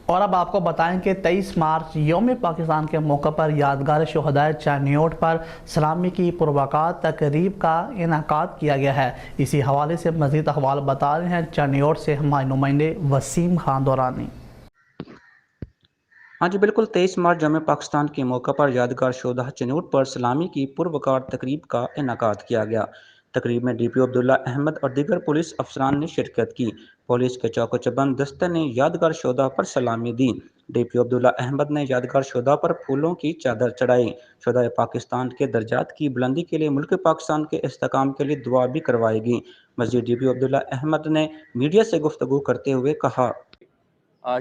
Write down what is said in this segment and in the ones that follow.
اور اب آپ کو بتائیں کہ 23 مارچ یوم پاکستان کے موقع پر یادگار شہدائے چانیوٹ پر سلامی کی پروقات تقریب کا انعقاد کیا گیا ہے۔ اسی حوالے سے مزید احوال بتا رہے ہیں چانیوٹ سے ہمارے نمائندے وسیم خان دورانی۔ ہاں جی بالکل، 23 مارچ یوم پاکستان کے موقع پر یادگار شہداء چانیوٹ پر سلامی کی پروقار تقریب کا انعقاد کیا گیا۔ تقریب میں ڈی پی او عبداللہ احمد اور دیگر پولیس افسران نے شرکت کی۔ پولیس کے چوک و چبند دستہ نے یادگار شہداء پر سلامی دی۔ ڈی پی او عبداللہ احمد نے یادگار شہداء پر پھولوں کی چادر چڑھائی۔ شہداء پاکستان کے درجات کی بلندی کے لیے ملک پاکستان کے استحکام کے لیے دعا بھی کروائی گئی۔ مزید ڈی پی او عبداللہ احمد نے میڈیا سے گفتگو کرتے ہوئے کہا،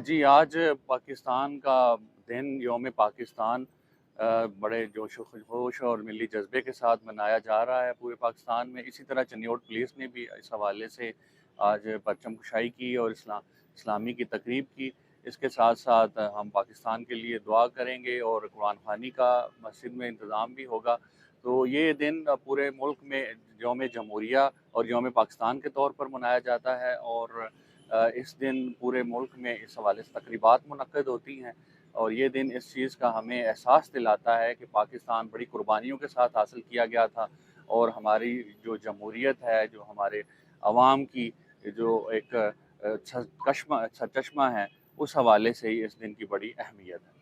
جی آج پاکستان کا دن یوم پاکستان بڑے جوش و خروش اور ملی جذبے کے ساتھ منایا جا رہا ہے پورے پاکستان میں۔ اسی طرح چانیوٹ پولیس نے بھی اس حوالے سے آج پرچم کشائی کی اور اسلامی کی تقریب کی۔ اس کے ساتھ ساتھ ہم پاکستان کے لیے دعا کریں گے اور قرآن خوانی کا مسجد میں انتظام بھی ہوگا۔ تو یہ دن پورے ملک میں یوم جمہوریہ اور یوم پاکستان کے طور پر منایا جاتا ہے، اور اس دن پورے ملک میں اس حوالے سے تقریبات منعقد ہوتی ہیں، اور یہ دن اس چیز کا ہمیں احساس دلاتا ہے کہ پاکستان بڑی قربانیوں کے ساتھ حاصل کیا گیا تھا، اور ہماری جو جمہوریت ہے، جو ہمارے عوام کی جو ایک سرچشمہ ہے، اس حوالے سے ہی اس دن کی بڑی اہمیت ہے۔